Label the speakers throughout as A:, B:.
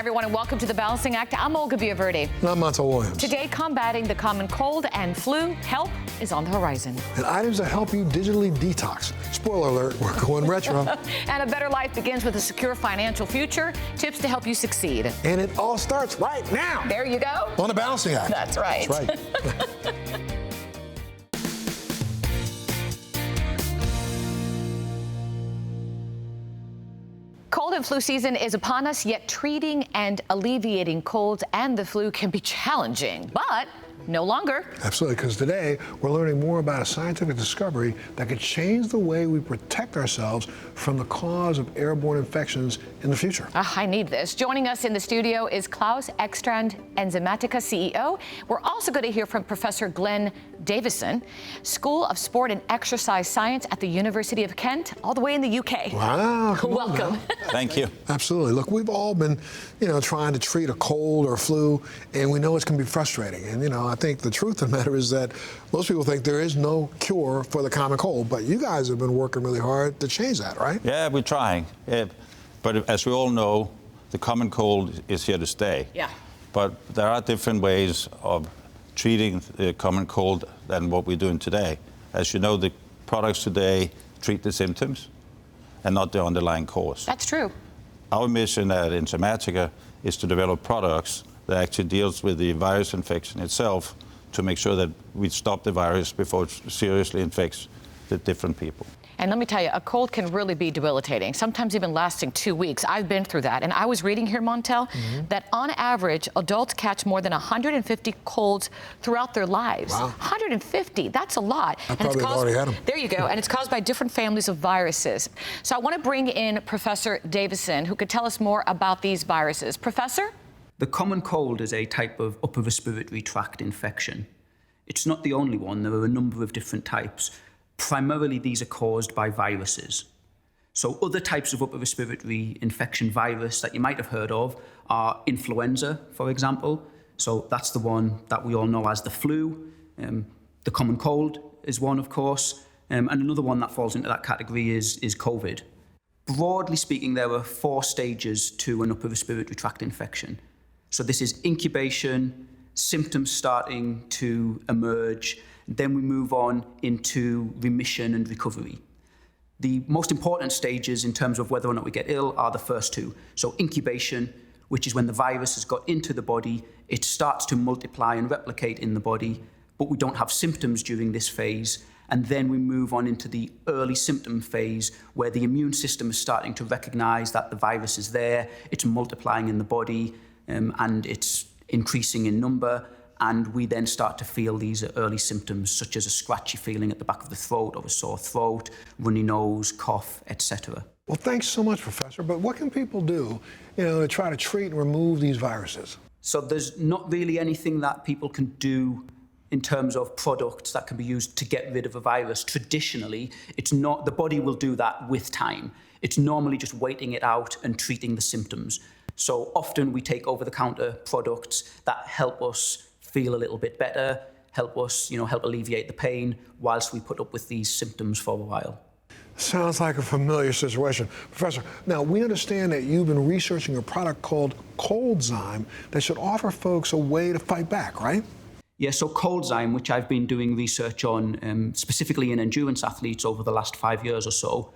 A: everyone, and welcome to The Balancing Act. I'm Olga Villaverde.
B: And I'm Montel Williams.
A: Today, combating the common cold and flu, help is on the horizon.
B: And items that help you digitally detox. Spoiler alert, we're going retro.
A: And a better life begins with a secure financial future. Tips to help you succeed.
B: And it all starts right now.
A: There you go.
B: On The Balancing Act.
A: That's right.
B: That's right.
A: Cold and flu season is upon us, yet treating and alleviating colds and the flu can be challenging, but no longer.
B: Absolutely, because today we're learning more about a scientific discovery that could change the way we protect ourselves from the cause of airborne infections in the future.
A: I need this. Joining us in the studio is Klaus Ekstrand, Enzymatica CEO. We're also going to hear from Professor Glenn Davison, School of Sport and Exercise Science at the University of Kent, all the way in the UK.
B: Wow.
A: Welcome.
C: Thank you.
B: Absolutely. Look, we've all been, trying to treat a cold or flu, and we know it's going to be frustrating. And, I think the truth of the matter is that most people think there is no cure for the common cold, but you guys have been working really hard to change that, right?
C: Yeah, we're trying. But as we all know, the common cold is here to stay.
A: Yeah.
C: But there are different ways of treating the common cold than what we're doing today. As you know, the products today treat the symptoms and not the underlying cause.
A: That's true.
C: Our mission at Enzymatica is to develop products that actually deals with the virus infection itself to make sure that we stop the virus before it seriously infects the different people.
A: And let me tell you, a cold can really be debilitating, sometimes even lasting 2 weeks. I've been through that. And I was reading here, Montel, that on average, adults catch more than 150 colds throughout their lives.
B: Wow.
A: 150, that's a lot.
B: I probably already had them.
A: There you go. And it's caused by different families of viruses. So I want to bring in Professor Davison, who could tell us more about these viruses. Professor?
D: The common cold is a type of upper respiratory tract infection. It's not the only one. There are a number of different types. Primarily, these are caused by viruses. So other types of upper respiratory infection virus that you might have heard of are influenza, for example. So that's the one that we all know as the flu. The common cold is one, of course. And another one that falls into that category is COVID. Broadly speaking, there are 4 stages to an upper respiratory tract infection. So this is incubation, symptoms starting to emerge, then we move on into remission and recovery. The most important stages in terms of whether or not we get ill are the first 2. So incubation, which is when the virus has got into the body, it starts to multiply and replicate in the body, but we don't have symptoms during this phase. And then we move on into the early symptom phase where the immune system is starting to recognize that the virus is there, it's multiplying in the body, and it's increasing in number. And we then start to feel these early symptoms, such as a scratchy feeling at the back of the throat or a sore throat, runny nose, cough, etc.
B: Well, thanks so much, Professor. But what can people do, to try to treat and remove these viruses?
D: So there's not really anything that people can do in terms of products that can be used to get rid of a virus. Traditionally, it's not, the body will do that with time. It's normally just waiting it out and treating the symptoms. So often we take over-the-counter products that help us feel a little bit better, help us, help alleviate the pain whilst we put up with these symptoms for a while.
B: Sounds like a familiar situation. Professor, now we understand that you've been researching a product called Coldzyme that should offer folks a way to fight back, right?
D: Yeah, so Coldzyme, which I've been doing research on specifically in endurance athletes over the last 5 years or so,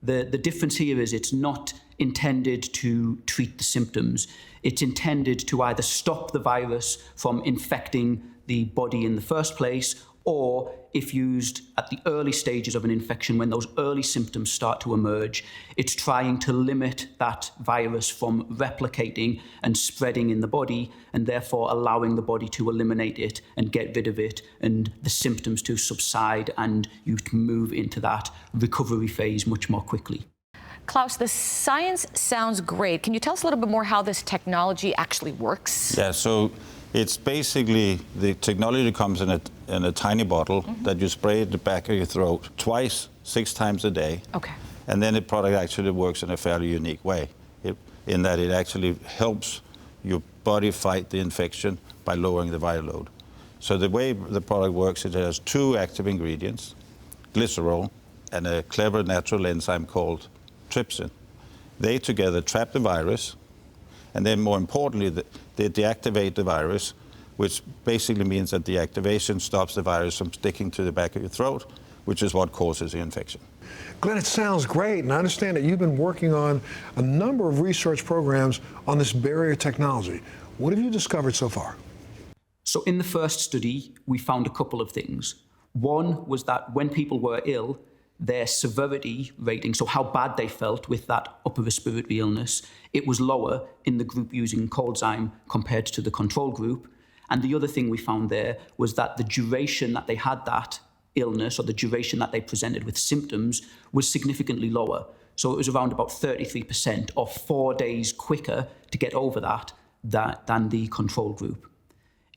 D: the difference here is it's not intended to treat the symptoms. It's intended to either stop the virus from infecting the body in the first place, or if used at the early stages of an infection, when those early symptoms start to emerge, it's trying to limit that virus from replicating and spreading in the body, and therefore allowing the body to eliminate it and get rid of it, and the symptoms to subside, and you can move into that recovery phase much more quickly.
A: Klaus, the science sounds great. Can you tell us a little bit more how this technology actually works?
C: Yeah, so it's basically the technology comes in a tiny bottle that you spray at the back of your throat twice, 6 times a day.
A: Okay.
C: And then the product actually works in a fairly unique way, in that it actually helps your body fight the infection by lowering the viral load. So the way the product works, it has 2 active ingredients, glycerol and a clever natural enzyme called trypsin. They together trap the virus, And then more importantly, they deactivate the virus, which basically means that the activation stops the virus from sticking to the back of your throat, which is what causes the infection.
B: Glenn, it sounds great, and I understand that you've been working on a number of research programs on this barrier technology. What have you discovered so far?
D: So in the first study, we found a couple of things. One was that when people were ill, their severity rating, so how bad they felt with that upper respiratory illness, it was lower in the group using Coldzyme compared to the control group. And the other thing we found there was that the duration that they had that illness, or the duration that they presented with symptoms, was significantly lower. So it was around about 33%, or 4 days quicker to get over that than the control group.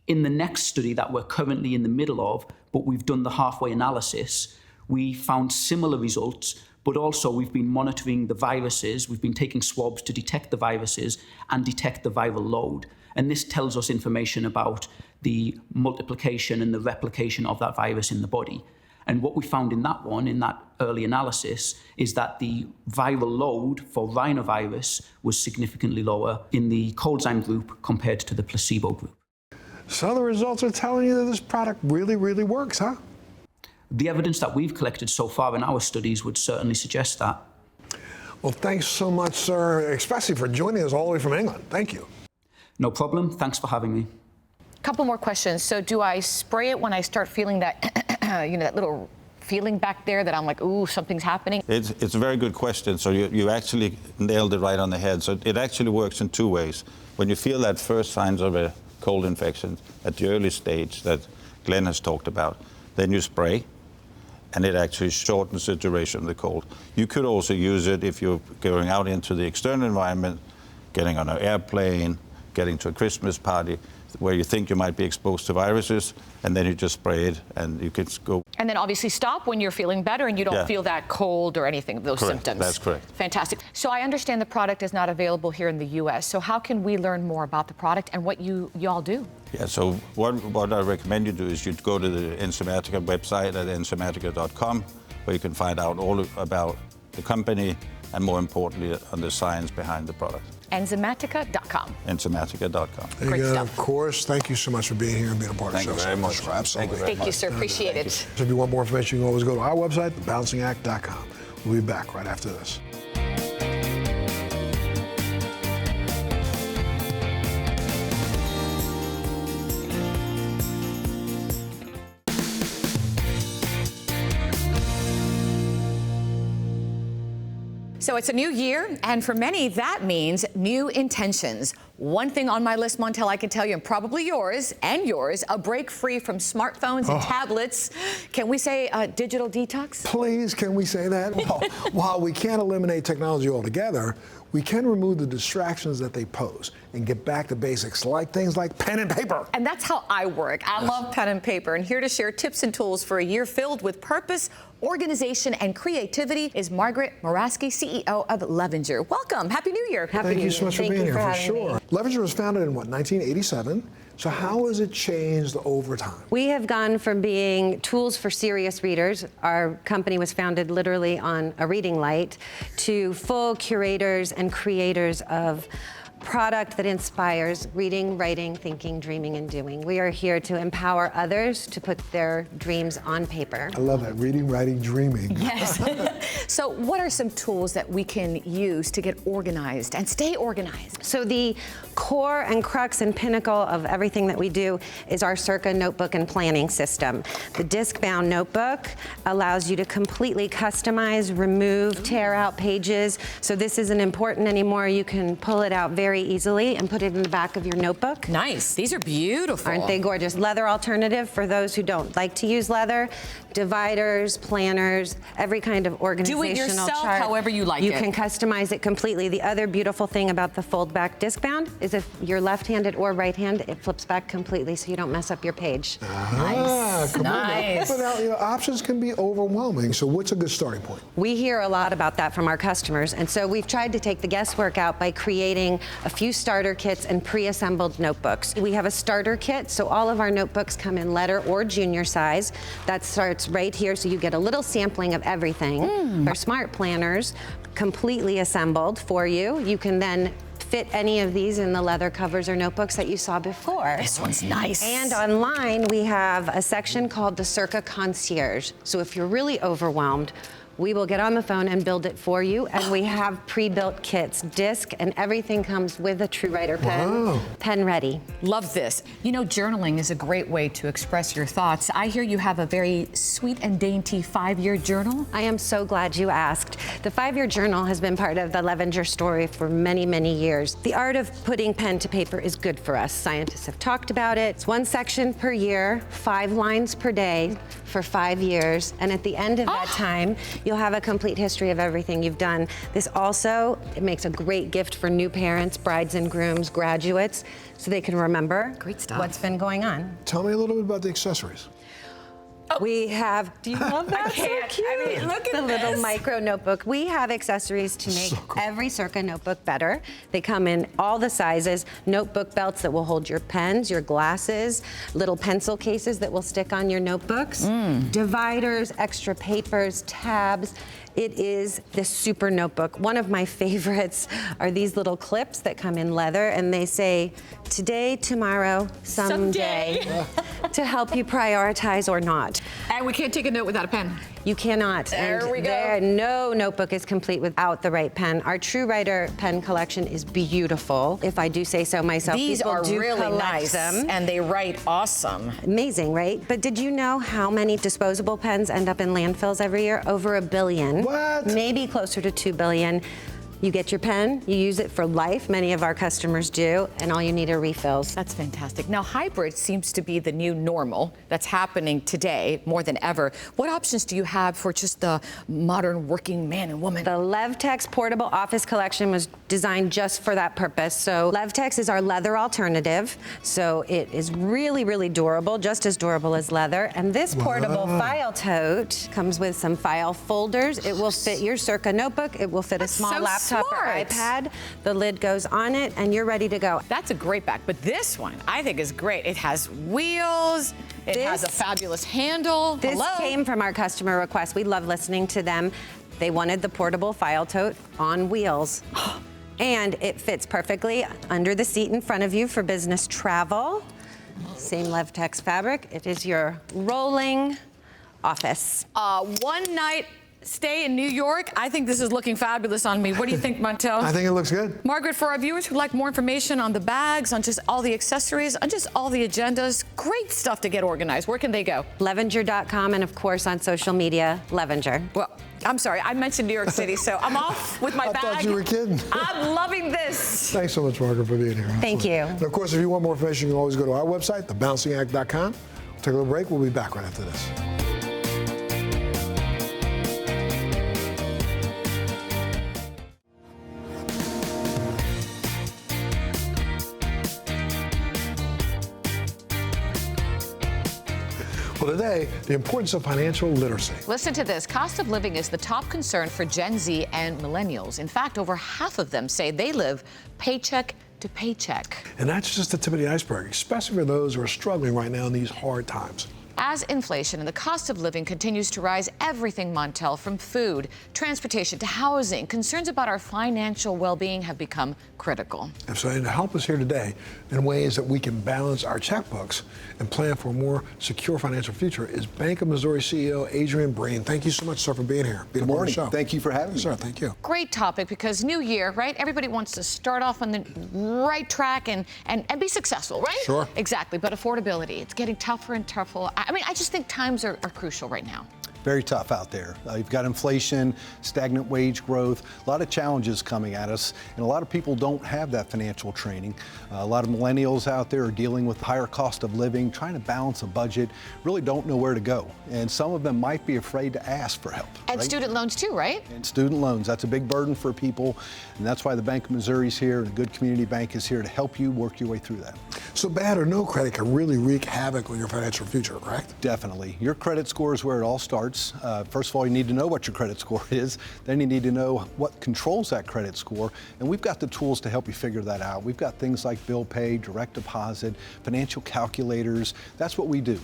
D: In the next study that we're currently in the middle of, but we've done the halfway analysis, we found similar results, but also we've been monitoring the viruses. We've been taking swabs to detect the viruses and detect the viral load. And this tells us information about the multiplication and the replication of that virus in the body. And what we found in that one, in that early analysis, is that the viral load for rhinovirus was significantly lower in the Coldzyme group compared to the placebo group.
B: So the results are telling you that this product really, really works, huh?
D: The evidence that we've collected so far in our studies would certainly suggest that.
B: Well, thanks so much, sir, especially for joining us all the way from England. Thank you.
D: No problem. Thanks for having me.
A: Couple more questions. So do I spray it when I start feeling that, that little feeling back there that I'm like, ooh, something's happening?
C: It's a very good question. So you actually nailed it right on the head. So it actually works in two ways. When you feel that first signs of a cold infection at the early stage that Glenn has talked about, then you spray, and it actually shortens the duration of the cold. You could also use it if you're going out into the external environment, getting on an airplane, getting to a Christmas party, where you think you might be exposed to viruses, and then you just spray it, and you can go.
A: And then obviously stop when you're feeling better and you don't feel that cold or anything of those
C: Correct.
A: symptoms.
C: That's correct.
A: Fantastic. So I understand the product is not available here in the U.S. So how can we learn more about the product and what y'all do?
C: Yeah, so what I recommend you do is you go to the Enzymatica website at enzymatica.com, where you can find out all about the company and, more importantly, on the science behind the product.
A: Enzymatica.com.
C: Enzymatica.com.
A: Great stuff.
B: Of course, thank you so much for being here and being a part of the show.
C: Thank you very much.
B: Absolutely.
A: Thank you, sir. Appreciate it.
B: So if you want more information, you can always go to our website, thebalancingact.com. We'll be back right after this.
A: So it's a new year, and for many, that means new intentions. One thing on my list, Montel, I can tell you, and probably yours, a break free from smartphones and tablets. Can we say a digital detox?
B: Please, can we say that? Well, while we can't eliminate technology altogether, we can remove the distractions that they pose and get back to basics, like things like pen and paper.
A: And that's how I work. I love pen and paper, and here to share tips and tools for a year filled with purpose, organization, and creativity is Margaret Moraski, CEO of Levenger. Welcome. Happy New Year.
B: Thank you so much for being here, for sure. Levenger was founded in, 1987? So how has it changed over time?
E: We have gone from being tools for serious readers, our company was founded literally on a reading light, to full curators and creators of product that inspires reading, writing, thinking, dreaming, and doing. We are here to empower others to put their dreams on paper.
B: I love that, reading, writing, dreaming.
A: Yes. So what are some tools that we can use to get organized and stay organized?
E: So the core and crux and pinnacle of everything that we do is our Circa notebook and planning system. The disc-bound notebook allows you to completely customize, remove, tear out pages. So this isn't important anymore. You can pull it out very easily and put it in the back of your notebook.
A: Nice. These are beautiful.
E: Aren't they gorgeous? Leather alternative for those who don't like to use leather. Dividers, planners, every kind of organizational
A: Do it yourself
E: chart.
A: However you like
E: You
A: it.
E: can customize it completely. The other beautiful thing about the fold back disc bound is if you're left-handed or right-handed, it flips back completely so you don't mess up your page.
A: Nice. Nice.
B: But now, options can be overwhelming, so what's a good starting point?
E: We hear a lot about that from our customers, and so we've tried to take the guesswork out by creating a few starter kits and pre-assembled notebooks. We have a starter kit, so all of our notebooks come in letter or junior size. That starts right here, so you get a little sampling of everything. Our smart planners, completely assembled for you. You can then fit any of these in the leather covers or notebooks that you saw before.
A: This one's nice.
E: And online, we have a section called the Circa Concierge. So if you're really overwhelmed, we will get on the phone and build it for you. And we have pre-built kits, disc, and everything comes with a TrueWriter pen.
B: Wow.
E: Pen ready.
A: Love this. You know, journaling is a great way to express your thoughts. I hear you have a very sweet and dainty 5-year journal.
E: I am so glad you asked. The 5-year journal has been part of the Levenger story for many, many years. The art of putting pen to paper is good for us. Scientists have talked about it. It's 1 section per year, 5 lines per day for 5 years. And at the end of that time, you'll have a complete history of everything you've done. This also, it makes a great gift for new parents, brides and grooms, graduates, so they can remember
A: Great stuff.
E: what's been going on.
B: Tell me a little bit about the accessories.
E: We have, do you love that?
A: I can't.
E: So cute.
A: I mean, look at
E: the little
A: this.
E: micro notebook. We have accessories to make
B: So cool.
E: every Circa notebook better. They come in all the sizes, notebook belts that will hold your pens, your glasses, little pencil cases that will stick on your notebooks, dividers, extra papers, tabs. It is this super notebook. One of my favorites are these little clips that come in leather, and they say, today, tomorrow, someday, to help you prioritize or not.
A: And we can't take a note without a pen.
E: You cannot.
A: There we go.
E: No notebook is complete without the right pen. Our TrueWriter pen collection is beautiful, if I do say so myself.
A: These
E: People
A: are
E: do
A: really
E: collect
A: nice,
E: them.
A: and they write awesome.
E: Amazing, right? But did you know how many disposable pens end up in landfills every year? Over 1 billion.
B: What?
E: Maybe closer to 2 billion. You get your pen, you use it for life, many of our customers do, and all you need are refills.
A: That's fantastic. Now, hybrid seems to be the new normal that's happening today more than ever. What options do you have for just the modern working man and woman?
E: The Levetex Portable Office Collection was designed just for that purpose. So Levetex is our leather alternative. So it is really, really durable, just as durable as leather. And this portable file tote comes with some file folders. It will fit your Circa notebook. It will fit a small
A: so
E: laptop or
A: smart.
E: iPad. The lid goes on it, and you're ready to go.
A: That's a great back, but this one I think is great. It has wheels, it has a
E: This-
A: fabulous handle.
E: This
A: Hello.
E: came from our customer request. We love listening to them. They wanted the portable file tote on wheels. And it fits perfectly under the seat in front of you for business travel. Same Levetex fabric. It is your rolling office.
A: One night stay in New York. I think this is looking fabulous on me. What do you think, Montel?
B: I think it looks good.
A: Margaret, for our viewers who'd like more information on the bags, on just all the accessories, on just all the agendas, great stuff to get organized. Where can they go?
E: Levenger.com, and of course on social media, Levenger.
A: Well, I'm sorry, I mentioned New York City, so I'm off with my
B: I
A: bag.
B: thought you were kidding.
A: I'm loving this.
B: Thanks so much, Margaret, for being here.
E: Thank you.
B: And of course, if you want more information, you can always go to our website, thebouncingact.com. We'll take a little break. We'll be back right after this. Well, today, the importance of financial literacy.
A: Listen to this. Cost of living is the top concern for Gen Z and millennials. In fact, over half of them say they live paycheck to paycheck.
B: And that's just the tip of the iceberg, especially for those who are struggling right now in these hard times.
A: As inflation and the cost of living continues to rise, everything, Montel, from food, transportation to housing, concerns about our financial well-being have become critical.
B: And so to help us here today in ways that we can balance our checkbooks and plan for a more secure financial future is Bank of Missouri CEO Adrian Breen. Thank you so much, sir, for being here.
F: Good morning. Thank you for having me.
B: Sir, thank you.
A: Great topic, because new year, right? Everybody wants to start off on the right track and be successful, right?
B: Sure.
A: Exactly, but affordability, it's getting tougher and tougher. I mean, I just think times are crucial right now.
F: Very tough out there. You've got inflation, stagnant wage growth, a lot of challenges coming at us, and a lot of people don't have that financial training. A lot of millennials out there are dealing with higher cost of living, trying to balance a budget, really don't know where to go. And some of them might be afraid to ask for help.
A: And
F: right?
A: student loans too, right?
F: And student loans, that's a big burden for people, and that's why the Bank of Missouri is here, and the Good Community Bank is here to help you work your way through that.
B: So bad or no credit can really wreak havoc on your financial future, correct?
F: Definitely. Your credit score is where it all starts. First of all, you need to know what your credit score is. Then you need to know what controls that credit score. And we've got the tools to help you figure that out. We've got things like bill pay, direct deposit, financial calculators. That's what we do.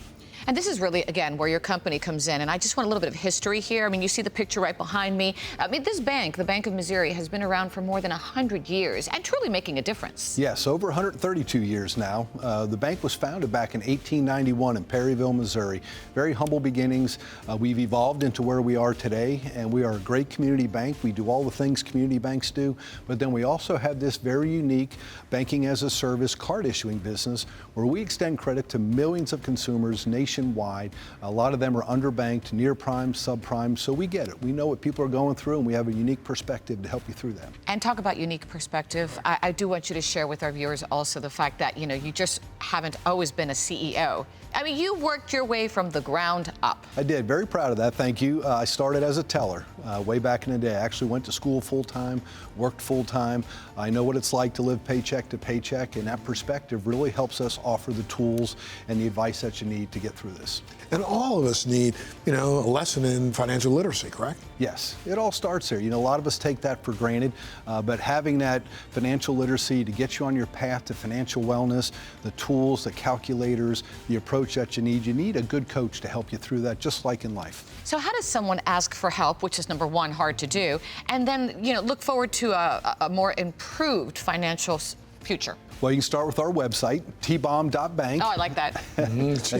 A: And this is really, again, where your company comes in. And I just want a little bit of history here. I mean, you see the picture right behind me. I mean, this bank, the Bank of Missouri, has been around for more than 100 years and truly making a difference.
F: Yes, over 132 years now. The bank was founded back in 1891 in Perryville, Missouri. Very humble beginnings. We've evolved into where we are today, and we are a great community bank. We do all the things community banks do, but then we also have this very unique banking as a service card issuing business where we extend credit to millions of consumers nationwide. A lot of them are underbanked, near prime, subprime, so we get it. We know what people are going through, and we have a unique perspective to help you through that.
A: And talk about unique perspective. I do want you to share with our viewers also the fact that, you know, you just haven't always been a CEO. I mean, you worked your way from the ground up.
F: I did. Very proud of that. Thank you. I started as a teller way back in the day. I actually went to school full-time, worked full-time. I know what it's like to live paycheck to paycheck, and that perspective really helps us offer the tools and the advice that you need to get through this.
B: And all of us need, you know, a lesson in financial literacy, correct?
F: Yes, it all starts there. You know, a lot of us take that for granted, but having that financial literacy to get you on your path to financial wellness, the tools, the calculators, the approach that you need a good coach to help you through that, just like in life.
A: So how does someone ask for help, which is number one, hard to do, and then, you know, look forward to a more improved financial future?
F: Well, you can start with our website, tbom.bank.
A: Oh, I like that.
B: T-BOM, that's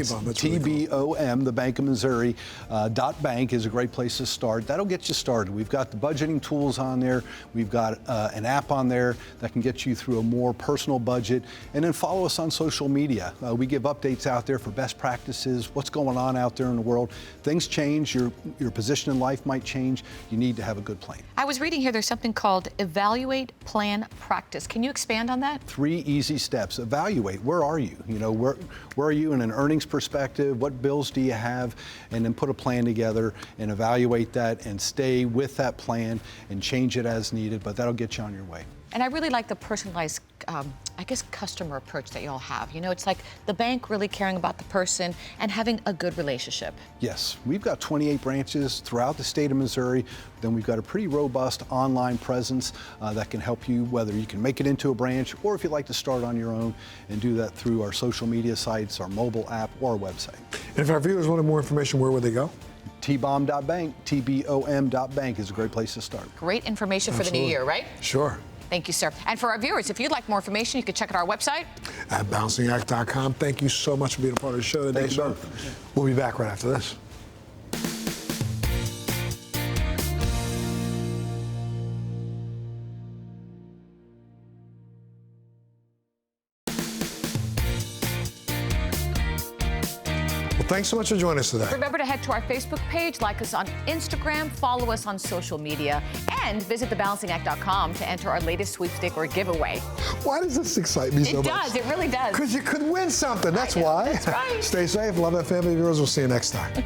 B: really cool.
F: TBOM, the Bank of Missouri, .bank is a great place to start. That'll get you started. We've got the budgeting tools on there. We've got an app on there that can get you through a more personal budget. And then follow us on social media. We give updates out there for best practices, what's going on out there in the world. Things change. Your position in life might change. You need to have a good plan.
A: I was reading here there's something called evaluate, plan, practice. Can you expand on that?
F: 3 easy steps. Evaluate. Where are you? You know, where are you in an earnings perspective? What bills do you have? And then put a plan together and evaluate that and stay with that plan and change it as needed, but that'll get you on your way.
A: And I really like the personalized, I guess, customer approach that y'all have. You know, it's like the bank really caring about the person and having a good relationship.
F: Yes, we've got 28 branches throughout the state of Missouri. Then we've got a pretty robust online presence that can help you, whether you can make it into a branch or if you'd like to start on your own and do that through our social media sites, our mobile app, or our website.
B: And if our viewers wanted more information, where would they go?
F: tbom.bank, tbom.bank is a great place to start.
A: Great information for the new year, right?
B: Sure.
A: Thank you, sir. And for our viewers, if you'd like more information, you can check out our website.
B: At bouncingact.com. Thank you so much for being a part of the show today,
F: Thank you,
B: sir.
F: sir.
B: We'll be back right after this. Thanks so much for joining us today.
A: Remember to head to our Facebook page, like us on Instagram, follow us on social media, and visit thebalancingact.com to enter our latest sweepstake or giveaway.
B: Why does this excite me so much?
A: It does. It really does.
B: Because you could win something. That's why.
A: That's right.
B: Stay safe. Love that family viewers. We'll see you next time.